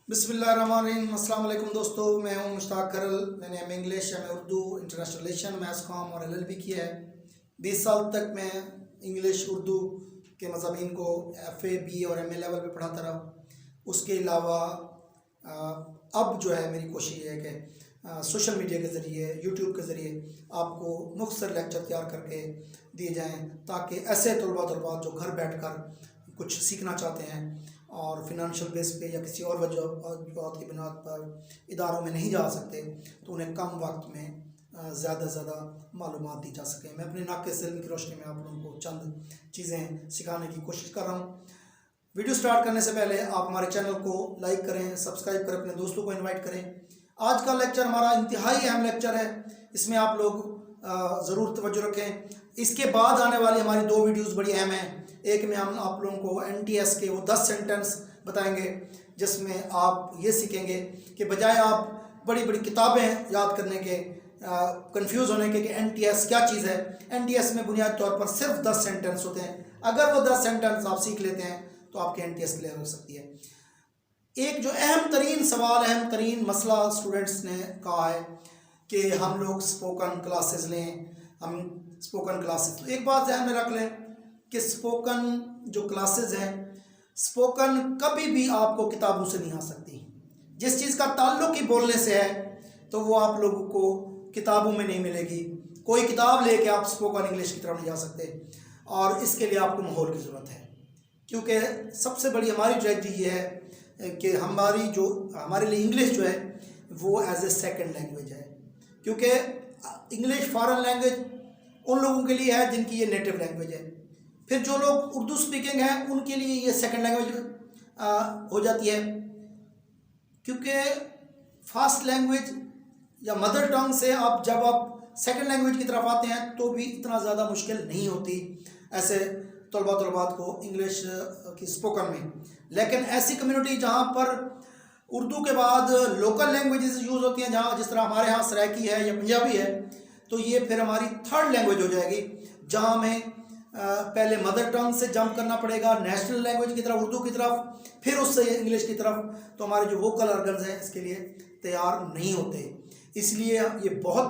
बिस्मिल्लाहिर्रहमानिर्रहीम। अस्सलाम वालेकुम दोस्तों, मैं हूं मुश्ताक खरल। मैंने M English, M Urdu, international relation, maths com और एलएलबी किया है। 20 साल तक मैं इंग्लिश उर्दू के मज़ामीन को एफए, बीए और एमए लेवल पे पढ़ाता रहा। उसके अलावा अब जो है मेरी कोशिश है कि सोशल मीडिया के ज़रिए, यूट्यूब के ज़रिए आपको मुख्तसर लेक्चर तैयार करके दिए जाएँ, ताकि ऐसे तलबा जो घर बैठ कर कुछ सीखना चाहते हैं और फिनंशियल बेस पे या किसी और वजह की बिना पर इदारों में नहीं जा सकते, तो उन्हें कम वक्त में ज़्यादा से ज़्यादा मालूमात दी जा सके। मैं अपने नाक़िस इल्म की रोशनी में आप लोगों को चंद चीज़ें सिखाने की कोशिश कर रहा हूँ। वीडियो स्टार्ट करने से पहले आप हमारे चैनल को लाइक करें, सब्सक्राइब करें, अपने दोस्तों को इन्वाइट करें। आज का लेक्चर हमारा इंतहाई अहम लेक्चर है, इसमें आप लोग ज़रूर तवज्जो रखें। इसके बाद आने वाली हमारी 2 वीडियोज़ बड़ी अहम हैं। एक में हम आप लोगों को NTS के वो 10 सेंटेंस बताएंगे, जिसमें आप ये सीखेंगे कि बजाय आप बड़ी बड़ी किताबें याद करने के, कंफ्यूज होने के कि NTS क्या चीज़ है, NTS में बुनियादी तौर पर सिर्फ 10 सेंटेंस होते हैं। अगर वो 10 सेंटेंस आप सीख लेते हैं तो आपकी NTS क्लियर हो सकती है। एक जो अहम तरीन सवाल, अहम तरीन मसला स्टूडेंट्स ने कहा है कि हम लोग स्पोकन क्लासेस लें, हम स्पोकन क्लासेस। तो एक बात ध्यान में रख लें कि स्पोकन जो क्लासेस हैं, स्पोकन कभी भी आपको किताबों से नहीं आ सकती। जिस चीज़ का ताल्लुक ही बोलने से है तो वो आप लोगों को किताबों में नहीं मिलेगी। कोई किताब लेके आप स्पोकन इंग्लिश की तरफ नहीं जा सकते, और इसके लिए आपको माहौल की ज़रूरत है। क्योंकि सबसे बड़ी हमारी ट्रेजेडी ये है कि हमारे लिए इंग्लिश जो है वो एज ए सेकेंड लैंग्वेज है। क्योंकि इंग्लिश फॉरेन लैंग्वेज उन लोगों के लिए है जिनकी ये नेटिव लैंग्वेज है। फिर जो लोग उर्दू स्पीकिंग हैं उनके लिए ये सेकंड लैंग्वेज हो जाती है। क्योंकि फास्ट लैंग्वेज या मदर टंग से जब आप सेकंड लैंग्वेज की तरफ आते हैं तो भी इतना ज़्यादा मुश्किल नहीं होती ऐसे तलबात को इंग्लिश की स्पोकन में। लेकिन ऐसी कम्युनिटी जहाँ पर उर्दू के बाद लोकल लैंग्वेजेस यूज़ होती हैं, जहाँ जिस तरह हमारे यहाँ सराइकी है या पंजाबी है, तो ये फिर हमारी थर्ड लैंग्वेज हो जाएगी, जहाँ हमें पहले मदर टंग से जंप करना पड़ेगा नेशनल लैंग्वेज की तरफ, उर्दू की तरफ, फिर उससे इंग्लिश की तरफ। तो हमारे जो वोकल ऑर्गन्स हैं इसके लिए तैयार नहीं होते। इसलिए ये बहुत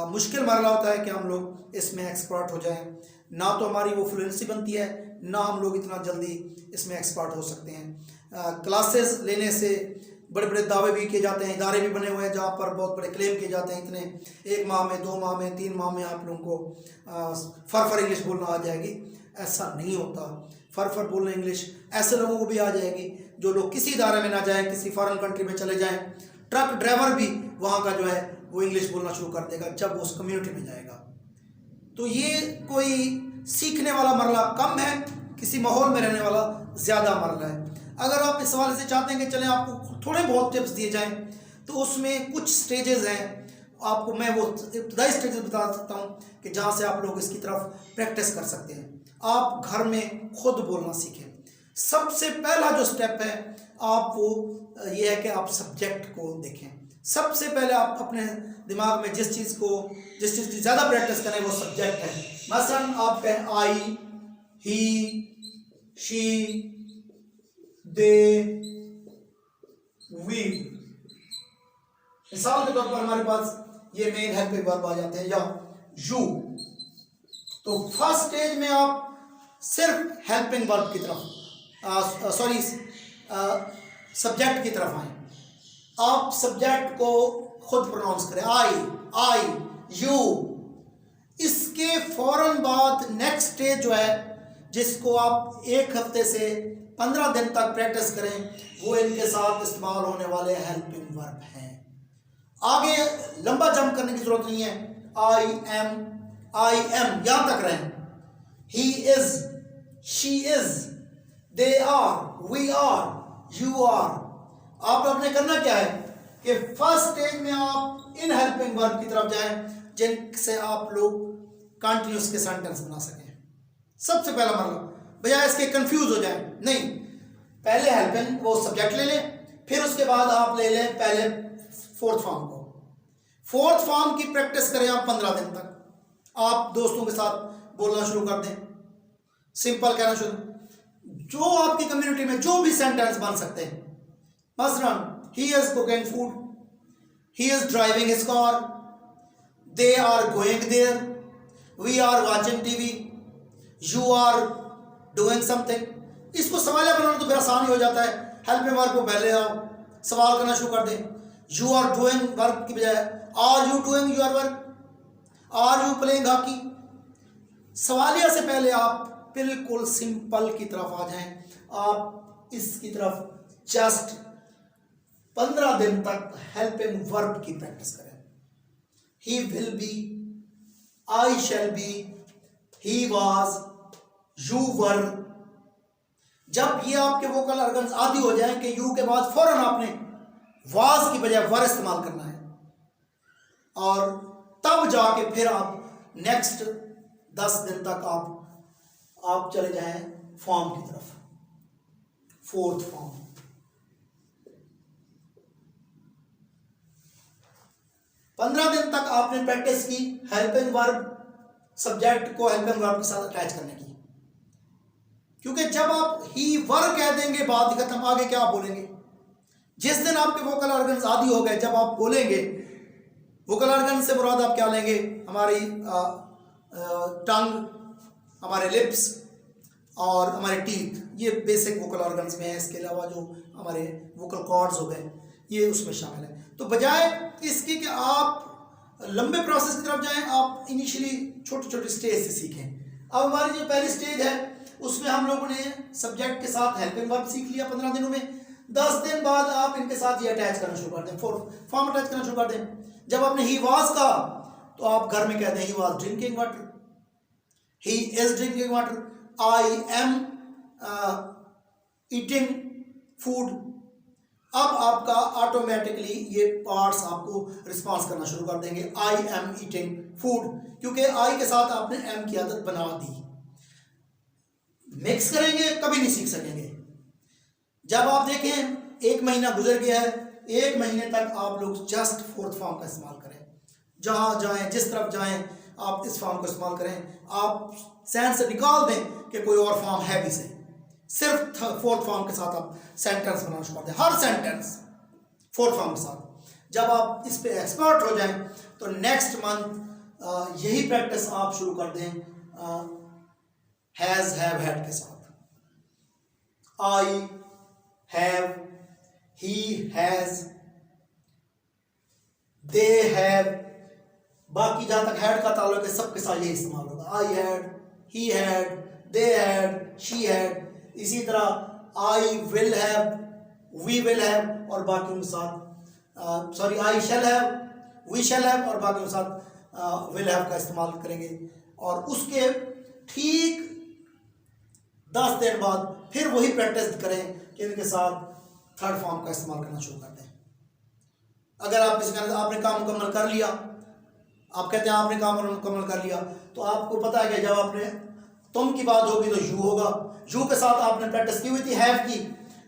मुश्किल मरला होता है कि हम लोग इसमें एक्सपर्ट हो जाएं। ना तो हमारी वो फ्लुएंसी बनती है, ना हम लोग इतना जल्दी इसमें एक्सपर्ट हो सकते हैं। क्लासेस लेने से बड़े बड़े दावे भी किए जाते हैं, इदारे भी बने हुए हैं जहाँ पर बहुत बड़े क्लेम किए जाते हैं, इतने 1 माह में, 2 माह में, 3 माह में आप लोगों को फर इंग्लिश बोलना आ जाएगी। ऐसा नहीं होता। फर बोलना इंग्लिश ऐसे लोगों को भी आ जाएगी जो लोग किसी इदारे में ना जाएं, किसी फॉरेन कंट्री में चले जाएं। ट्रक ड्राइवर भी वहाँ का जो है वो इंग्लिश बोलना शुरू कर देगा जब वो उस कम्युनिटी में जाएगा। तो ये कोई सीखने वाला मरला कम है, किसी माहौल में रहने वाला ज़्यादा मरला है। अगर आप इस हवाले से चाहते हैं कि चलें आपको थोड़े बहुत टिप्स दिए जाएं, तो उसमें कुछ स्टेजेस हैं। आपको मैं वो इब्तदाई स्टेजेस बता सकता हूँ कि जहाँ से आप लोग इसकी तरफ प्रैक्टिस कर सकते हैं। आप घर में खुद बोलना सीखें। सबसे पहला जो स्टेप है ये है कि आप सब्जेक्ट को देखें। सबसे पहले आप अपने दिमाग में जिस चीज़ की ज़्यादा प्रैक्टिस करें वो सब्जेक्ट है। मसलन आप कहें आई, ही, शी, दे, वी। मिसाल के तौर पर हमारे पास ये मेन हेल्पिंग वर्ब आ जाते हैं, या यू। तो फर्स्ट स्टेज में आप सिर्फ हेल्पिंग वर्ब की तरफ सब्जेक्ट की तरफ आए। आप सब्जेक्ट को खुद प्रोनाउंस करें, आई, यू। इसके फौरन बाद नेक्स्ट स्टेज जो है, जिसको आप 1 हफ्ते से 15 दिन तक प्रैक्टिस करें, वो इनके साथ इस्तेमाल होने वाले हेल्पिंग वर्ब हैं। आगे लंबा जंप करने की जरूरत नहीं है। आई एम यहां तक रहें। He is, she is, they are, we are, you are. आप लोग ने करना क्या है कि फर्स्ट स्टेज में आप इन हेल्पिंग वर्ब की तरफ जाएं जिनसे आप लोग कंटिन्यूस के सेंटेंस बना सकें। सबसे पहला मतलब बजाय इसके कंफ्यूज हो जाए, नहीं, पहले हेल्पिंग वो सब्जेक्ट ले लें, फिर उसके बाद आप ले लें पहले फोर्थ फॉर्म को। फोर्थ फॉर्म की प्रैक्टिस करें आप 15 दिन तक। आप दोस्तों के साथ बोलना शुरू कर दें, सिंपल कहना शुरू। जो आपकी कम्युनिटी में जो भी सेंटेंस बन सकते हैं, मसलन he is cooking food, he is driving his car, they are going there, we are watching TV, you are doing something. इसको सवालिया बनाना तो फिर आसान ही हो जाता है। हेल्पिंग वर्ब को पहले आप सवाल करना शुरू कर दें। यू आर डूइंग वर्ब की बजाय are you doing your work, are you playing hockey. सवालिया से पहले आप बिल्कुल सिंपल की तरफ आ जाएं। आप इसकी तरफ जस्ट 15 दिन तक हेल्पिंग वर्ब की प्रैक्टिस करें। He will be, I shall be, he was, you were. जब ये आपके वोकल ऑर्गन्स आदि हो जाएं कि यू के बाद फौरन आपने वाज की बजाय वर इस्तेमाल करना है, और तब जाके फिर आप नेक्स्ट 10 दिन तक आप चले जाएं फॉर्म की तरफ, फोर्थ फॉर्म। पंद्रह दिन तक आपने प्रैक्टिस की हेल्पिंग वर्ब, सब्जेक्ट को हेल्पिंग वर्ब के साथ अटैच करने की। क्योंकि जब आप ही वर कह देंगे बात ही खत्म, आगे क्या आप बोलेंगे। जिस दिन आपके वोकल ऑर्गन्स आदि हो गए, जब आप बोलेंगे, वोकल ऑर्गन से मुराद आप क्या लेंगे, हमारी टंग, हमारे लिप्स और हमारे टीथ, ये बेसिक वोकल ऑर्गन्स में है। इसके अलावा जो हमारे वोकल कॉर्ड्स हो गए ये उसमें शामिल है। तो बजाय इसके कि आप लंबे प्रोसेस की तरफ जाएं, आप इनिशियली छोटी छोटी स्टेज से सीखें। अब हमारी जो पहली स्टेज है उसमें हम लोगों ने सब्जेक्ट के साथ हेल्पिंग वर्ब सीख लिया 15 दिनों में। 10 दिन बाद आप इनके साथ ये अटैच करना शुरू कर दें, फॉर्म अटैच करना शुरू कर दें। जब आपने ही वाज कहा तो आप घर में कहते हैं he was drinking water, he is drinking water, I am eating food. अब आपका ऑटोमेटिकली ये पार्ट्स आपको रिस्पॉन्स करना शुरू कर देंगे, आई एम ईटिंग फूड, क्योंकि आई के साथ आपने एम की आदत बना दी। मिक्स करेंगे कभी नहीं सीख सकेंगे। जब आप देखें 1 महीना गुजर गया है, 1 महीने तक आप लोग जस्ट फोर्थ फॉर्म का इस्तेमाल करें। जहां जाएं, जिस तरफ जाएं, आप इस फॉर्म को इस्तेमाल करें। आप सहन से निकाल दें कि कोई और फॉर्म है भी से, सिर्फ फोर्थ फॉर्म के साथ आप सेंटेंस बनाना शुरू कर दें, हर सेंटेंस फोर्थ फॉर्म के साथ। जब आप इस पे एक्सपर्ट हो जाएं तो नेक्स्ट मंथ यही प्रैक्टिस आप शुरू कर दें हैज, हैव, हैड के साथ। I have, he has, they have. बाकी जहां तक हैड का ताल्लुक है सबके साथ यही इस्तेमाल होगा। I had, he had, they had, she had. इसी तरह I will have, we will have और बाकी के साथ sorry I shall have, we shall have और बाकी के साथ विल हैव का इस्तेमाल करेंगे। और उसके ठीक 10 दिन बाद फिर वही प्रैक्टिस करें कि इनके साथ थर्ड फॉर्म का इस्तेमाल करना शुरू कर दें। अगर आप आपने काम मुकम्मल कर लिया, आप कहते हैं आपने काम मुकम्मल कर लिया, तो आपको पता है कि जब आपने तुम की बात होगी तो यू होगा। यू के साथ आपने प्रैक्टिस की हुई थी हैव की,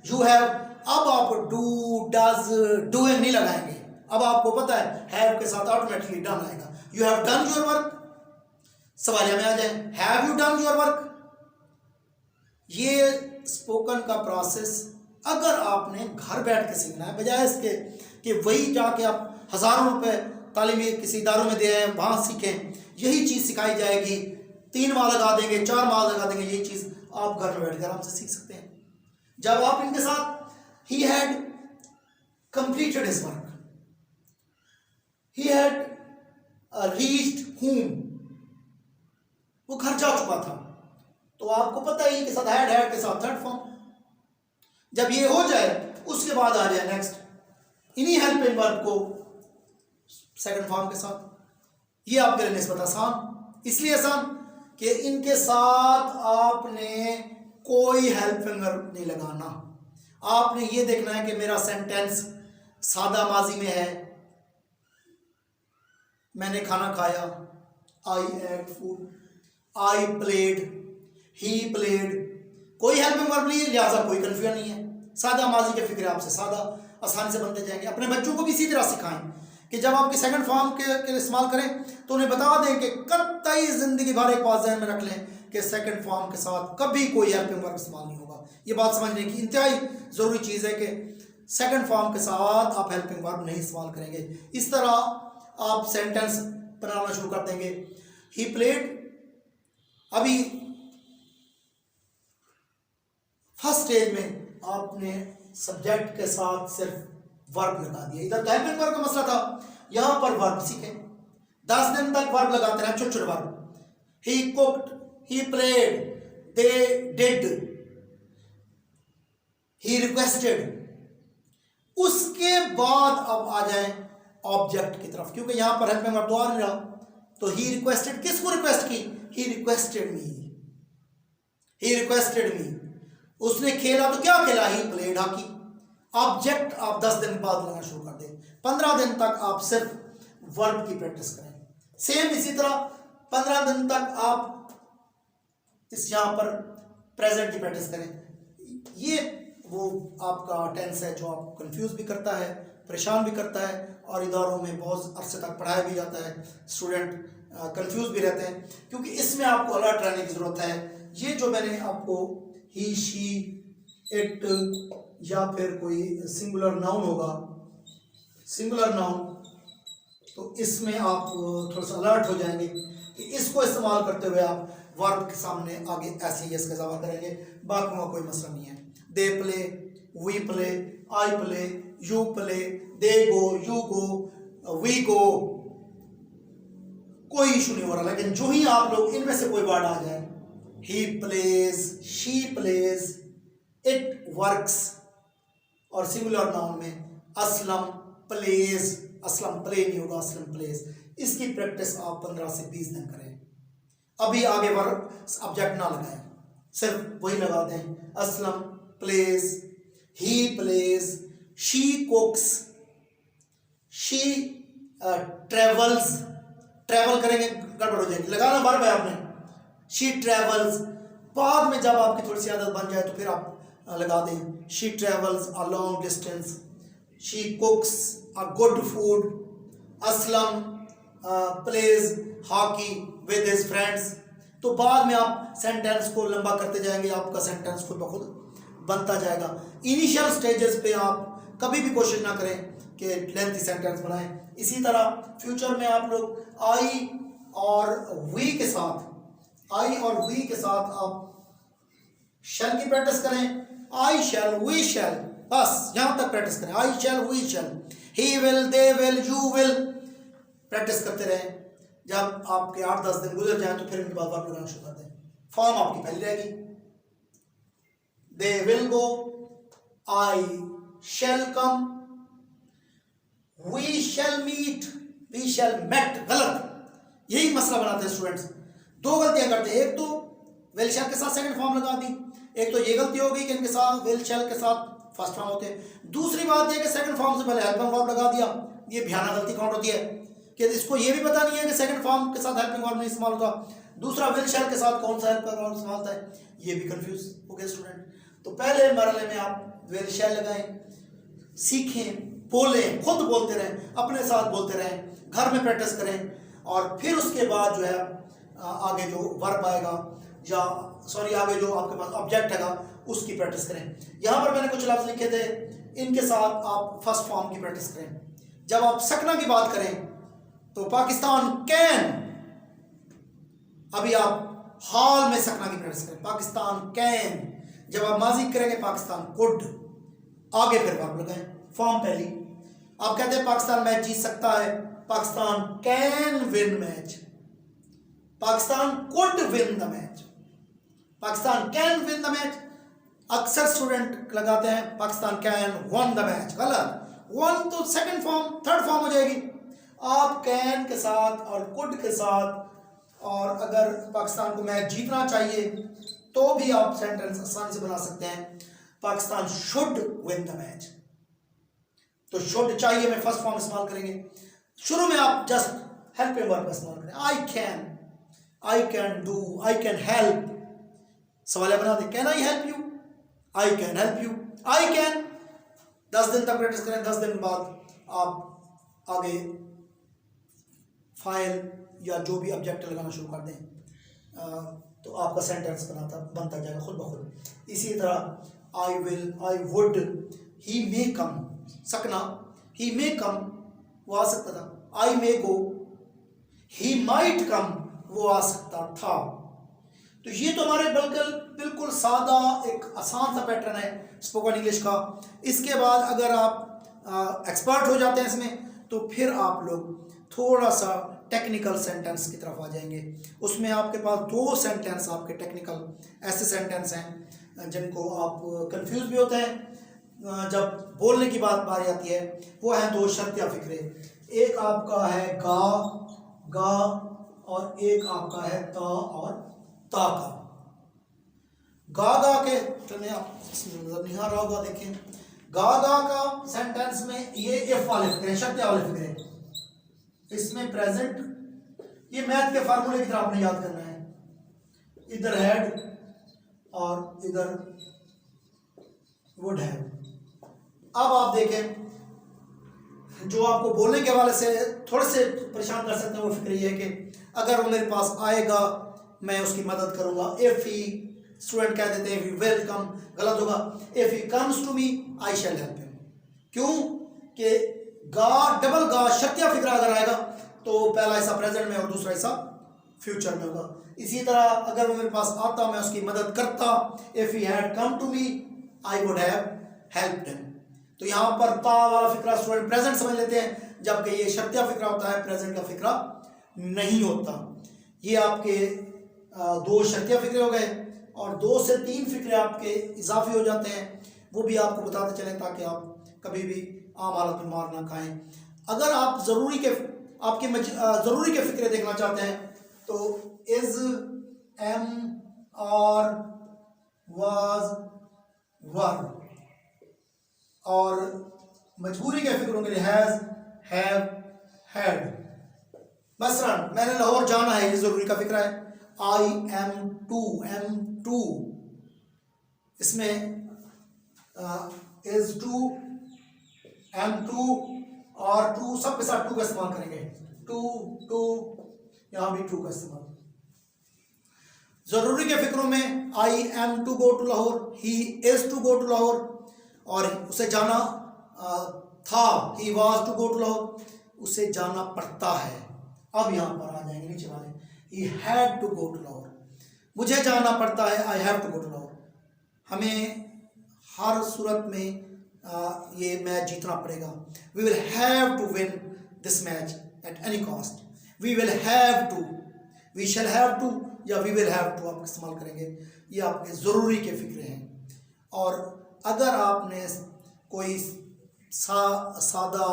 यू हैव। अब आप डू, डज, डूइंग नहीं लगाएंगे। अब आपको पता है हैव के साथ ऑटोमेटिकली डन आएगा। You have done your work. सवालिया में आ जाए, have you done your work. ये स्पोकन का प्रोसेस अगर आपने घर बैठ के सीखना है, बजाय इसके कि वही जाके आप हज़ारों रुपए तालीमी किसी इदारों में दे आए वहाँ सीखें, यही चीज़ सिखाई जाएगी। 3 माह लगा देंगे, 4 माह लगा देंगे, यही चीज़ आप घर में बैठ कर आराम से सीख सकते हैं। जब आप इनके साथ he had completed his work, he had reached home, वो घर जा चुका था, तो आपको पता ही कि साथ हैड के साथ थर्ड फॉर्म। जब ये हो जाए उसके बाद आ जाए नेक्स्ट इन्हीं हेल्पिंग वर्ब को सेकंड फॉर्म के साथ। ये आपके लिए निस्बत आसान, इसलिए आसान कि इनके साथ आपने कोई हेल्पिंग वर्ब नहीं लगाना। आपने ये देखना है कि मेरा सेंटेंस सादा माजी में है, मैंने खाना खाया, I ate food, I played, he played. कोई हेल्पिंग वर्ब नहीं है, लिहाजा कोई कन्फ्यूजन नहीं है। सादा माजी के फिक्र आपसे सादा आसानी से बनते जाएंगे। अपने बच्चों को भी इसी तरह सिखाएं कि जब आपके सेकंड फॉर्म के इस्तेमाल करें तो उन्हें बता दें कि कतई जिंदगी भर एक बात ज़हन में रख लें कि सेकंड फॉर्म के साथ कभी कोई हेल्पिंग वर्ब इस्तेमाल नहीं होगा। ये बात समझने की इंतहाई ज़रूरी चीज़ है कि सेकंड फॉर्म के साथ आप हेल्पिंग वर्ब नहीं इस्तेमाल करेंगे। इस तरह आप सेंटेंस बनाना शुरू कर देंगे। ही प्लेड, अभी फर्स्ट स्टेज में आपने सब्जेक्ट के साथ सिर्फ वर्ब लगा दिया। इधर तो हेल्पिंग वर्ब का मसला था, यहां पर वर्ब सीखें। 10 दिन तक वर्ब लगाते रहे, छोटे छोटे verb. He cooked, he played, they did, he requested. उसके बाद अब आ जाए ऑब्जेक्ट की तरफ, क्योंकि यहां पर हेल्पिंग वर्ब तो आ नहीं रहा। तो ही रिक्वेस्टेड, किसको रिक्वेस्ट की? He requested me, he requested मी। उसने खेला तो क्या खेला? He played hockey. ऑब्जेक्ट आप 10 दिन बाद लगाना शुरू कर दें। 15 दिन तक आप सिर्फ वर्ब की प्रैक्टिस करें। सेम इसी तरह 15 दिन तक आप इस यहां पर प्रेजेंट की प्रैक्टिस करें। ये वो आपका टेंस है जो आप कंफ्यूज भी करता है, परेशान भी करता है, और इदारों में बहुत अरसे तक पढ़ाया भी जाता है। स्टूडेंट कंफ्यूज भी रहते हैं, क्योंकि इसमें आपको अलर्ट रहने की ज़रूरत है। ये जो मैंने आपको ही, शी, इट या फिर कोई सिंगुलर नाउन होगा, सिंगुलर नाउन, तो इसमें आप थोड़ा सा अलर्ट हो जाएंगे कि इसको इस्तेमाल करते हुए आप वर्ब के सामने आगे ऐसे यस का इजाफा करेंगे। बाकी का कोई मसला नहीं है। They play, we play, I play, you play, they go, you go, we go, कोई इशू नहीं हो रहा। लेकिन जो ही आप लोग इनमें से कोई वर्ड आ जाए, ही plays, she plays, it works, और सिंगुलर नाउन में असलम प्लेज, असलम प्ले नहीं होगा, असलम प्लेज। इसकी प्रैक्टिस आप 15 से 20 दिन करें। अभी आगे वर्ब ऑब्जेक्ट ना लगाएं, सिर्फ वही लगा दें, Aslam plays, he plays, she cooks, she travels. Travel करेंगे गड़बड़ हो जाएगी, लगाना वर्ब है आपने। शी ट्रेवल्स, बाद में जब आपकी थोड़ी सी आदत बन जाए तो फिर आप लगा दें, she travels a long distance, she कुक्स a good food, Aslam pledge hockey with his friends. तो बाद में आप सेंटेंस को लंबा करते जाएंगे, आपका सेंटेंस खुद ब खुद बनता जाएगा। इनिशियल स्टेजेस पे आप कभी भी कोशिश ना करें कि लेंथी सेंटेंस बनाएं। इसी तरह फ्यूचर में आप लोग आई और वी के साथ, आई और वी के साथ आप शैल की प्रैक्टिस करें। आई शैल, वी शैल, बस यहां तक प्रैक्टिस करें। I shall, we shall, he will, they will, you will, practice करते रहें। जब आपके 8-10 दिन गुजर जाएं तो फिर इनके बाद वर्ब लगाना शुरू कर दें। फॉर्म आपकी पहली रहेगी, they will go, I shall come, we shall meet, we shall met. गलत, यही मसला बनाते हैं स्टूडेंट्स। 2 गलतियां करते हैं, एक तो विल शैल के साथ सेकंड फॉर्म लगा दी, एक तो ये गलती हो गई कि इनके साथ विल शैल के साथ फर्स्ट फॉर्म होते हैं। दूसरी बात यह कि सेकंड फॉर्म से पहले हेल्पिंग वर्ब लगा दिया, ये भयानक गलती काउंट होती है कि इसको ये भी पता नहीं है कि सेकंड फॉर्म के साथ हेल्पिंग वर्ब नहीं इस्तेमाल होता। दूसरा विल शैल के साथ कौन सा हेल्पिंग वर्ब इस्तेमाल होता है, ये भी कंफ्यूज हो गए स्टूडेंट। तो पहले मरहले में आप विल शैल लगाएं, सीखें, बोलें, खुद बोलते रहें, अपने साथ बोलते रहें, घर में प्रैक्टिस करें, और फिर उसके बाद जो है आगे जो वर्ब आएगा या सॉरी आगे जो आपके पास ऑब्जेक्ट हैगा उसकी प्रैक्टिस करें। यहाँ पर मैंने कुछ लफ्ज़ लिखे थे, इनके साथ आप फर्स्ट फॉर्म की प्रैक्टिस करें। जब आप सकना की बात करें तो पाकिस्तान कैन, अभी आप हाल में सकना की प्रैक्टिस करें, पाकिस्तान कैन। जब आप माजी करेंगे पाकिस्तान कुड, आगे फिर वर्ब लगाएं, फॉर्म पहली। आप कहते हैं पाकिस्तान मैच जीत सकता है, Pakistan can win match, Pakistan could win the match, Pakistan can win the match. अक्सर स्टूडेंट लगाते हैं Pakistan can one the match, गलत। वन तो सेकंड फॉर्म, थर्ड फॉर्म हो जाएगी। आप कैन के साथ और कुड के साथ, और अगर पाकिस्तान को मैच जीतना चाहिए तो भी आप सेंटेंस आसानी से बना सकते हैं, Pakistan should win the match. तो शुड चाहिए में फर्स्ट फॉर्म इस्तेमाल करेंगे। शुरू में आप जस्ट हेल्पिंग वर्ब का इस्तेमाल करें, I can do, I can help. सवाल बना दें, can I help you, I can help you, I can. 10 दिन तक प्रैक्टिस करें, 10 दिन बाद आप आगे फाइल या जो भी ऑब्जेक्ट लगाना शुरू कर दें, तो आपका सेंटेंस बनता जाएगा खुद ब खुद। इसी तरह आई विल, आई वुड, ही मे कम, सकना, ही मे कम वो आ सकता था, आई मे गो, ही माइट कम वो आ सकता था। तो ये तो हमारे बिल्कुल सादा एक आसान सा पैटर्न है स्पोकन इंग्लिश का। इसके बाद अगर आप एक्सपर्ट हो जाते हैं इसमें तो फिर आप लोग थोड़ा सा टेक्निकल सेंटेंस की तरफ आ जाएंगे। उसमें आपके पास 2 सेंटेंस आपके टेक्निकल ऐसे सेंटेंस हैं जिनको आप कंफ्यूज भी होते हैं जब बोलने की बारी आती है। वो हैं 2 शर्त या फिक्रे, एक आपका है गा गा और एक आपका है ता और ता का। गा के चलिए आप नजर नहीं आ रहा होगा, देखें गा का सेंटेंस में ये इफ वाले फिक्रे, शर्त वाले फिक्रे, इसमें प्रेजेंट, ये मैथ के फार्मूले की तरह आपने याद करना है, इधर हैड और इधर वुड हैव। अब आप देखें जो आपको बोलने के हवाले से थोड़े से परेशान कर सकते हैं वो फिक्र ये है कि अगर वो मेरे पास आएगा मैं उसकी मदद करूंगा। इफ ही, स्टूडेंट कह देते हैं वेलकम, गलत होगा, if he comes to me I shall help him. क्यों कि गा, डबल गा शर्तिया फिक्रा अगर आएगा तो पहला हिस्सा प्रेजेंट में और दूसरा हिस्सा फ्यूचर में होगा। इसी तरह अगर वो मेरे पास आता मैं उसकी मदद करता, if he had come to me I would have helped him. तो यहाँ पर ता वाला फिक्रा स्टूडेंट प्रेजेंट समझ लेते हैं, जबकि ये शर्तिया फिक्रा होता है, प्रेजेंट का फिक्रा नहीं होता। ये आपके 2 शर्तिया फिक्रे हो गए और 2 से 3 फिक्रे आपके इजाफी हो जाते हैं। वो भी आपको बताते चलें ताकि आप कभी भी आम हालत में मार ना खाएं। अगर आप ज़रूरी के फिक्रे देखना चाहते हैं तो इज, एम, और, वाज, वर, और मजबूरी के फिक्रों के लिए हैज, हैव, हैड। मसलन मैंने लाहौर जाना है, ये जरूरी का फिक्र है। आई एम टू, इसमें इज टू, एम टू और टू सब के साथ टू का इस्तेमाल करेंगे। टू यहां भी टू का इस्तेमाल। जरूरी के फिक्रों में I am to go to Lahore, he is to go to Lahore, और उसे जाना था, he was to go to Lahore, उसे जाना पड़ता है। अब यहां पर आ जाएंगे नीचे वाले, he had to go to Lahore, मुझे जाना पड़ता है, I have to go to Lahore. हमें हर सूरत में ये मैच जीतना पड़ेगा। We will have to win this match at any cost. We will have to, we shall have to या वी विल हैव टू आप इस्तेमाल करेंगे। ये आपके ज़रूरी के फिक्रे हैं। और अगर आपने कोई सादा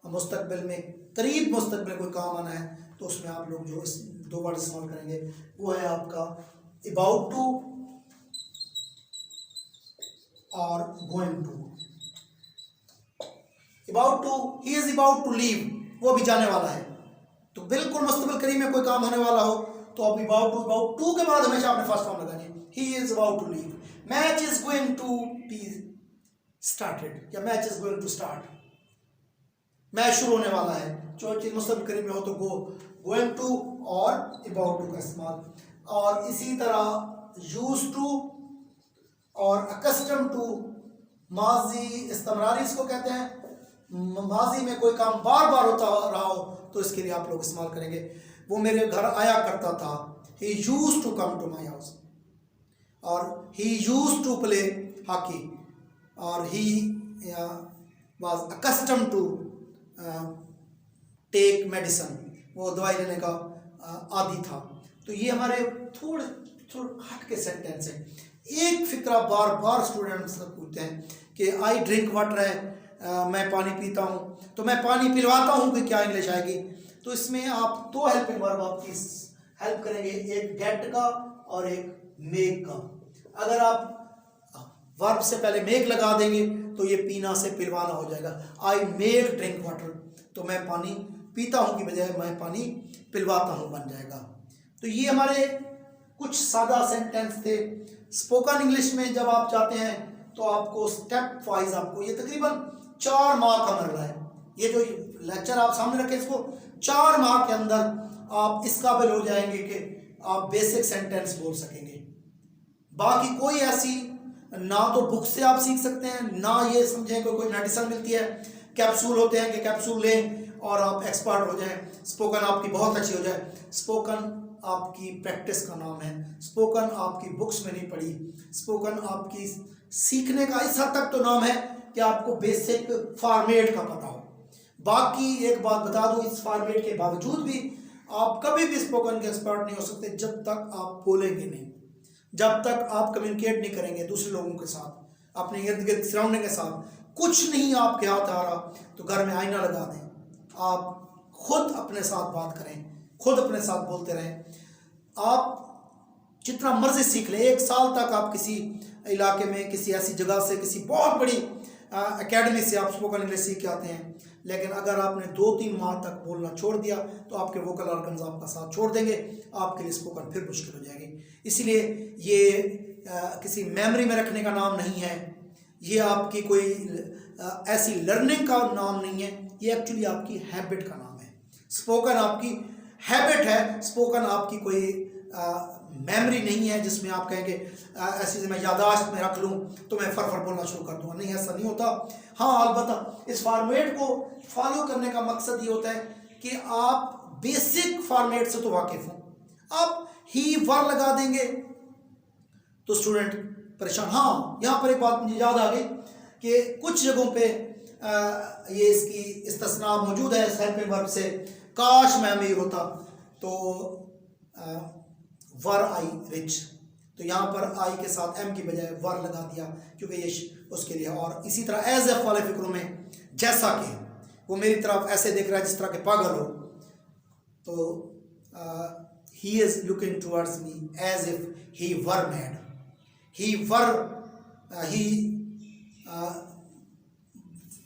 मुस्तकबिल में, करीब मुस्तकबिल कोई काम आना है तो उसमें आप लोग जो इस 2 वर्ड इस्तेमाल करेंगे वो है आपका अबाउट टू और going to. About to, he is about to leave, वो भी जाने वाला है। तो बिल्कुल मुस्तकबिल करीब में कोई काम होने वाला हो तो आप अबाउट टू के बाद हमेशा आपने फर्स्ट फॉर्म लगानी है। He is about to leave, match is going to be started या match is going to start, match शुरू होने वाला है। जो चीज मुस्तकबिल करीब में हो तो गोइंग टू और अबाउट टू का इस्तेमाल। और इसी तरह यूज टू और अकस्टम टू, माजी इस्तमरारी इसको कहते हैं। माजी में कोई काम बार बार होता रहा हो तो इसके लिए आप लोग इस्तेमाल करेंगे। वो मेरे घर आया करता था, he used to come to my house, और he used to play hockey, और he was accustomed to take medicine, वो दवाई लेने का आदी था। तो ये हमारे थोड़े हट के सेंटेंस हैं। एक फिक्रा बार बार स्टूडेंट्स पूछते हैं कि आई ड्रिंक वाटर है, मैं पानी पीता हूँ, तो मैं पानी पिलवाता हूँ कि क्या इंग्लिश आएगी। तो इसमें आप 2 हेल्पिंग वर्ब आपकी हेल्प करेंगे, एक गेट का और एक मेक का। अगर आप वर्ब से पहले मेक लगा देंगे तो ये पीना से पिलवाना हो जाएगा। आई मेक ड्रिंक वाटर, तो मैं पानी पीता हूँ की बजाय मैं पानी पिलवाता हूँ बन जाएगा। तो ये हमारे कुछ सादा सेंटेंस थे। स्पोकन इंग्लिश में जब आप जाते हैं तो आपको स्टेप वाइज आपको ये तकरीबन 4 माह का मरला है। ये जो लेक्चर आप सामने रखें इसको 4 माह के अंदर आप इस काबिल हो जाएंगे कि आप बेसिक सेंटेंस बोल सकेंगे। बाकी कोई ऐसी ना तो बुक से आप सीख सकते हैं, ना ये समझें कोई मेडिसिन मिलती है, कैप्सूल होते हैं कि कैप्सूल लें और आप एक्सपर्ट हो जाएं, स्पोकन आपकी बहुत अच्छी हो जाए। स्पोकन आपकी प्रैक्टिस का नाम है, स्पोकन आपकी बुक्स में नहीं पढ़ी, स्पोकन आपकी सीखने का इस हद तक तो नाम है कि आपको बेसिक फॉर्मेट का पता हो। बाकी एक बात बता दूं, इस फॉर्मेट के बावजूद भी आप कभी भी स्पोकन के एक्सपर्ट नहीं हो सकते जब तक आप बोलेंगे नहीं, जब तक आप कम्युनिकेट नहीं करेंगे दूसरे लोगों के साथ, अपने इर्द गिर्द सराउंडिंग के साथ। कुछ नहीं आपके हाथ आ रहा तो घर में आईना लगा दें, आप खुद अपने साथ बात करें, खुद अपने साथ बोलते रहें। आप जितना मर्जी सीख लें, 1 साल तक आप किसी इलाके में, किसी ऐसी जगह से, किसी बहुत बड़ी एकेडमी से आप स्पोकन इंग्लिश सीख के आते हैं, लेकिन अगर आपने 2-3 माह तक बोलना छोड़ दिया तो आपके वोकल ऑर्गन्स आपका साथ छोड़ देंगे, आपके लिए स्पोकन फिर मुश्किल हो जाएगी। इसलिए ये किसी मेमोरी में रखने का नाम नहीं है, ये आपकी कोई ऐसी लर्निंग का नाम नहीं है, ये एक्चुअली आपकी हैबिट का नाम है। स्पोकन आपकी हैबिट है, स्पोकन आपकी कोई मेमोरी नहीं है जिसमें आप कहेंगे ऐसी मैं यादाश्त में रख लूँ तो मैं फर बोलना शुरू कर दूँगा। नहीं, ऐसा नहीं होता। हाँ, अलबत्ता इस फॉर्मेट को फॉलो करने का मकसद ये होता है कि आप बेसिक फॉर्मेट से तो वाकिफ़ हों। आप ही वर लगा देंगे तो स्टूडेंट परेशान। हाँ, यहाँ पर एक बात मुझे याद आ गई कि कुछ जगहों पे ये इसकी इस्तिस्ना मौजूद है हेल्पिंग वर्ब से, काश मैं अमीर होता तो वर आई रिच, तो यहाँ पर आई के साथ एम की बजाय वर लगा दिया क्योंकि ये उसके लिए। और इसी तरह एज एफ वाले फिक्रों में जैसा कि वो मेरी तरफ ऐसे देख रहा है जिस तरह के पागल हो, तो he is looking towards me as if he were mad. He were he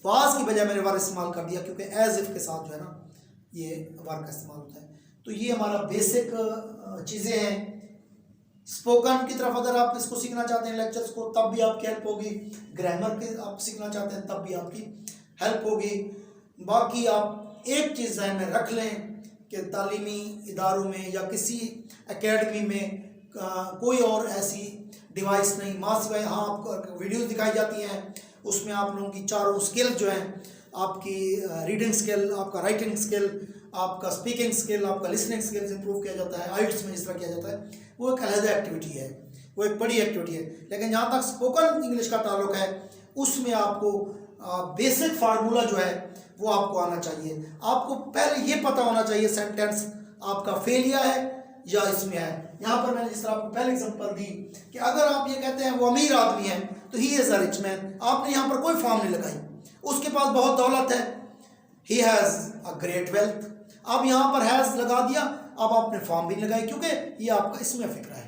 was की बजाय मैंने वर इस्तेमाल कर दिया क्योंकि एज इफ के साथ जो है ना ये वर का इस्तेमाल होता है। तो ये हमारा बेसिक चीज़ें हैं। स्पोकन की तरफ अगर आप इसको सीखना चाहते हैं लेक्चर्स को, तब भी आपकी हेल्प होगी। ग्रामर के आप सीखना चाहते हैं तब भी आपकी हेल्प होगी। बाकी आप एक चीज़ ज़हन में रख लें कि तालीमी इदारों में या किसी एकेडमी में कोई और ऐसी डिवाइस नहीं, माँ सिवाय हाँ आपको वीडियोस दिखाई जाती हैं, उसमें आप लोगों की चारों स्किल जो हैं, आपकी रीडिंग स्किल, आपका राइटिंग स्किल, आपका स्पीकिंग स्किल, आपका लिसनिंग स्किल्स इंप्रूव किया जाता है। आइल्ट्स में जिस तरह किया जाता है वो एक अलग एक्टिविटी है, वो एक बड़ी एक्टिविटी है। लेकिन जहाँ तक स्पोकन इंग्लिश का ताल्लुक है उसमें आपको बेसिक फार्मूला जो है वो आपको आना चाहिए। आपको पहले ये पता होना चाहिए सेंटेंस आपका फेलियर है या इसमें है। यहाँ पर मैंने जिस तरह आपको पहले एग्जांपल दी कि अगर आप ये कहते हैं वो अमीर आदमी है तो he is a rich man, आपने यहाँ पर कोई फॉर्म नहीं लगाई, उसके पास बहुत दौलत है, he has a great wealth. अब यहाँ पर हैज़ लगा दिया, अब आपने फॉर्म भी लगाई क्योंकि ये आपका इसमें फिक्र है।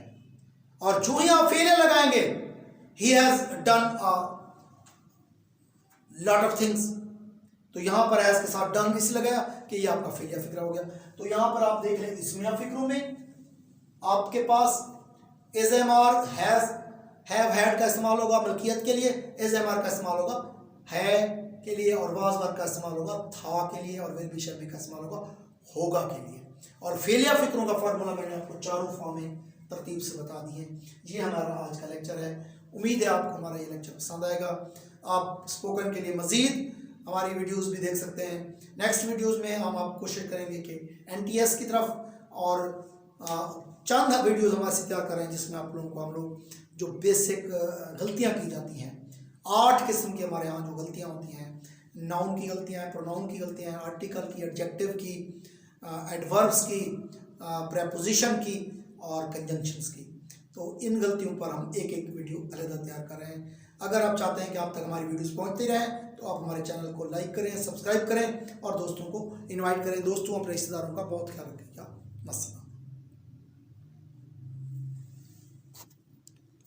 और जो ही आप फेलियर लगाएंगे, he has done a lot of things, तो यहाँ पर हैज़ के साथ डन इस लगाया कि ये आपका फेलियर फिक्र हो गया। तो यहाँ पर आप देख लें इसमें फिक्रों में आपके पास is am are has have had का इस्तेमाल होगा मलकियत के लिए, इज एम आर का इस्तेमाल होगा है के लिए, और वाज वर्ब का इस्तेमाल होगा था के लिए, और विल बी शैल बी का इस्तेमाल होगा के लिए। और फेलियर फिक्रों का फार्मूला मैंने आपको चारों फॉर्में तरतीब से बता दी है। ये हमारा आज का लेक्चर है। उम्मीद है आपको हमारा ये लेक्चर पसंद आएगा। आप स्पोकन के लिए मज़ीद हमारी वीडियोस भी देख सकते हैं। नेक्स्ट वीडियोस में हम आप कोशिश करेंगे कि NTS की तरफ और चंद वीडियोस हमारे से तैयार करें जिसमें आप लोगों को हम लोग जो बेसिक गलतियां की जाती हैं, 8 किस्म की हमारे यहाँ जो गलतियां होती हैं, नाउन की गलतियां हैं, प्रोनाउन की गलतियां हैं, आर्टिकल की, एडजेक्टिव की, एडवर्ब्स की, प्रेपोजिशन की और कंजंक्शंस की। तो इन गलतियों पर हम एक एक वीडियो अलग तैयार कर रहे हैं। अगर आप चाहते हैं कि आप तक हमारी वीडियोस पहुंचती रहें तो आप हमारे चैनल को लाइक करें, सब्सक्राइब करें और दोस्तों को इनवाइट करें। दोस्तों अपने रिश्तेदारों का बहुत ख्याल रखिएगा। मस्त।